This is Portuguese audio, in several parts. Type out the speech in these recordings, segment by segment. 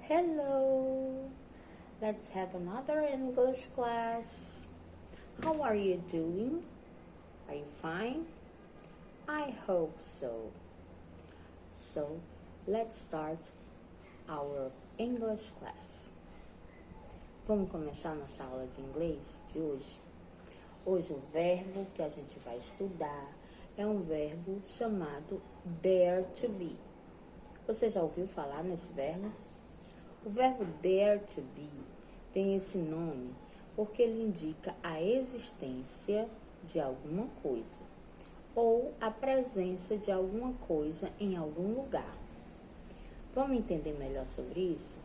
Hello, let's have another English class. How are you doing? Are you fine? I hope so. So, let's start our English class. Vamos começar nossa aula de inglês de hoje? Hoje o verbo que a gente vai estudar é um verbo chamado dare to be. Você já ouviu falar nesse verbo? O verbo dare to be tem esse nome porque ele indica a existência de alguma coisa ou a presença de alguma coisa em algum lugar. Vamos entender melhor sobre isso?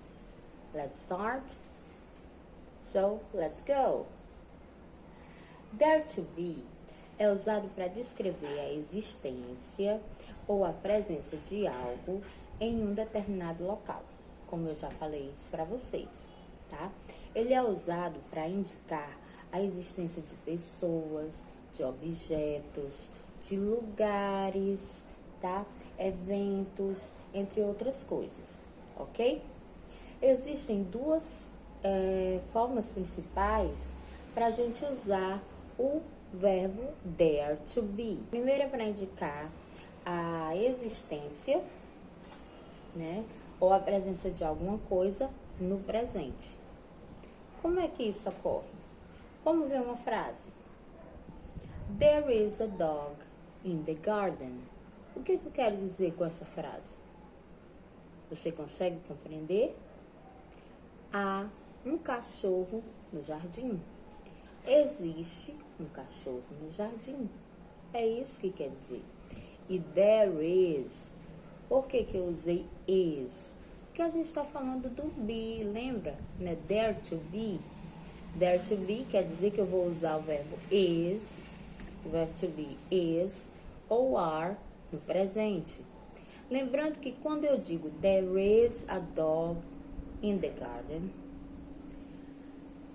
Let's start. So, let's go. Dare to be é usado para descrever a existência ou a presença de algo em um determinado local, como eu já falei isso para vocês, tá? Ele é usado para indicar a existência de pessoas, de objetos, de lugares, tá? Eventos, entre outras coisas, ok? Existem duas formas principais para a gente usar o verbo dare to be. Primeiro é para indicar a existência, né? Ou a presença de alguma coisa no presente. Como é que isso ocorre? Vamos ver uma frase. There is a dog in the garden. O que eu quero dizer com essa frase? Você consegue compreender? Há um cachorro no jardim. Existe um cachorro no jardim. É isso que quer dizer. E there is. Por que eu usei is? Porque a gente está falando do be, lembra? Né? Dare to be. Dare to be quer dizer que eu vou usar o verbo is, o verbo to be is ou are no presente. Lembrando que quando eu digo there is a dog in the garden,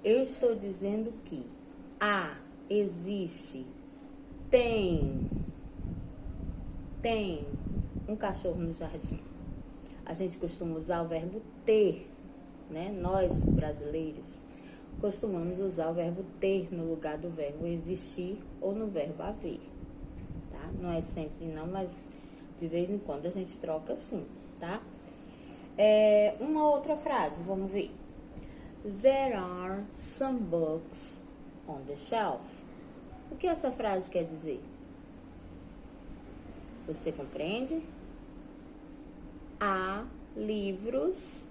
eu estou dizendo que existe, tem um cachorro no jardim. A gente costuma usar o verbo ter, né? Nós, brasileiros, costumamos usar o verbo ter no lugar do verbo existir ou no verbo haver, tá? Não é sempre não, mas de vez em quando a gente troca assim, tá? Uma outra frase, vamos ver. There are some books on the shelf. O que essa frase quer dizer? Você compreende? Há livros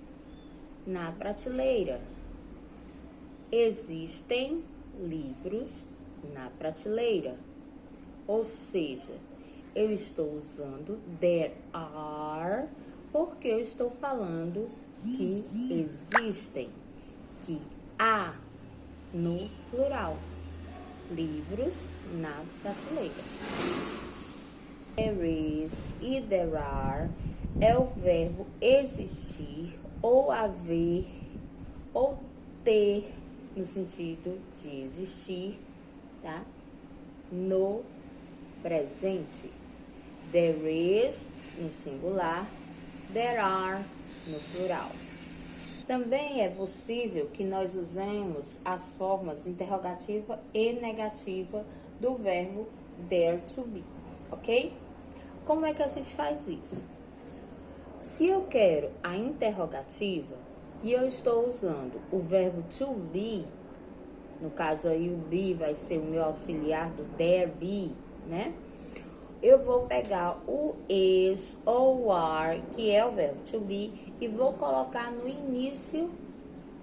na prateleira. Existem livros na prateleira. Ou seja, eu estou usando there are porque eu estou falando que existem, que há no plural livros na prateleira. There is e there are é o verbo existir ou haver ou ter no sentido de existir, tá? No presente. There is no singular, there are no plural. Também é possível que nós usemos as formas interrogativa e negativa do verbo dare to be, ok? Como é que a gente faz isso? Se eu quero a interrogativa e eu estou usando o verbo to be, no caso aí o be vai ser o meu auxiliar do dare be, né? Eu vou pegar o is ou are, que é o verbo to be, e vou colocar no início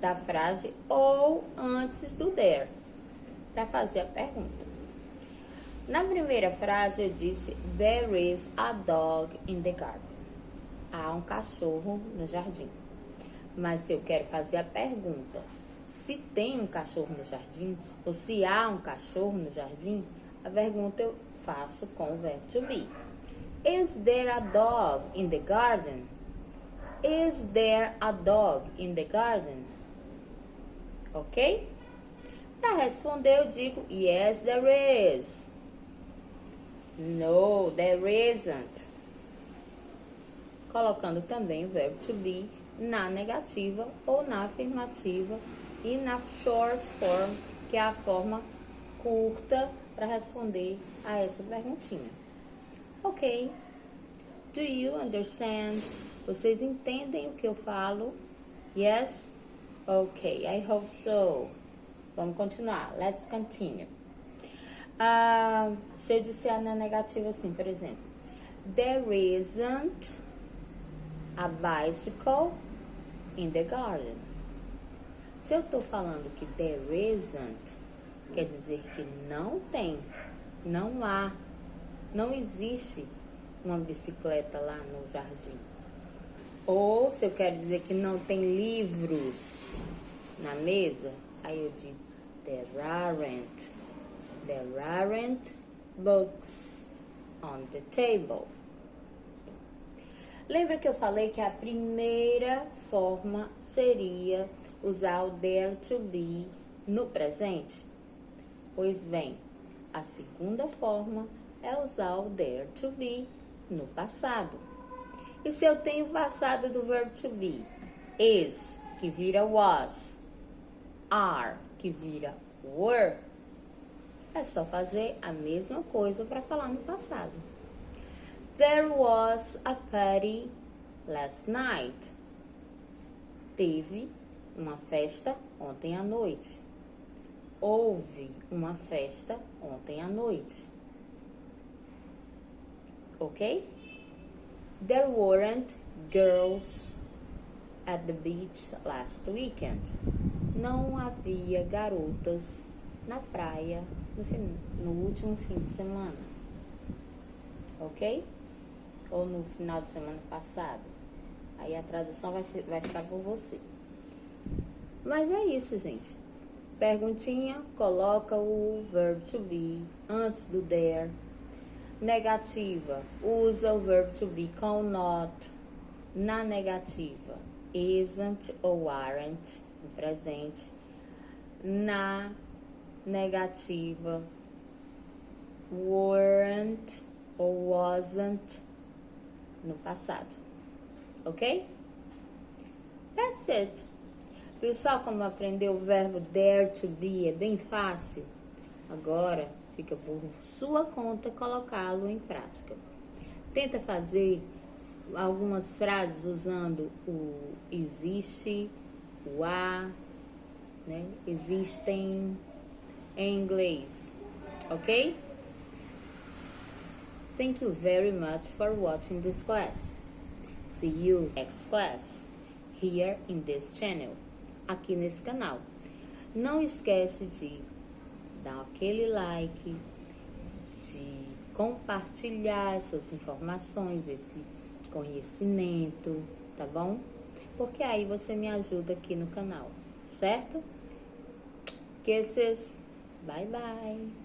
da frase ou antes do there, para fazer a pergunta. Na primeira frase eu disse, there is a dog in the garden. Há um cachorro no jardim. Mas se eu quero fazer a pergunta, se tem um cachorro no jardim, ou se há um cachorro no jardim, a pergunta eu faço com o verbo to be. Is there a dog in the garden? Is there a dog in the garden? Ok? Para responder eu digo, yes, there is. No, there isn't. Colocando também o verbo to be na negativa ou na afirmativa e na short form, que é a forma curta para responder a essa perguntinha. Ok? Do you understand? Vocês entendem o que eu falo? Yes? Ok, I hope so. Vamos continuar. Let's continue. Se eu disser na negativa assim, por exemplo, there isn't a bicycle in the garden. Se eu tô falando que there isn't, quer dizer que não tem, não há, não existe uma bicicleta lá no jardim. Ou se eu quero dizer que não tem livros na mesa, aí eu digo there aren't books on the table. Lembra que eu falei que a primeira forma seria usar o there to be no presente? Pois bem, a segunda forma é usar o there to be no passado. E se eu tenho o passado do verbo to be? Is, que vira was. Are, que vira were. É só fazer a mesma coisa para falar no passado. There was a party last night. Teve uma festa ontem à noite. Houve uma festa ontem à noite. Ok? There weren't girls at the beach last weekend. Não havia garotas na praia no último fim de semana. Ok? Ou no final de semana passado. Aí a tradução vai ficar por você. Mas é isso, gente. Perguntinha, coloca o verbo to be antes do there. Negativa, usa o verbo to be com not. Na negativa, isn't ou aren't, no presente. Na negativa, weren't ou wasn't, no passado. Ok? That's it. Viu só como aprender o verbo there to be? É bem fácil. Agora, fica por sua conta colocá-lo em prática. Tenta fazer algumas frases usando o existe, o há, né? Existem em inglês. Ok? Thank you very much for watching this class. See you next class here in this channel. Aqui nesse canal. Não esquece de dar aquele like, de compartilhar essas informações, esse conhecimento, tá bom? Porque aí você me ajuda aqui no canal, certo? Kisses, bye bye!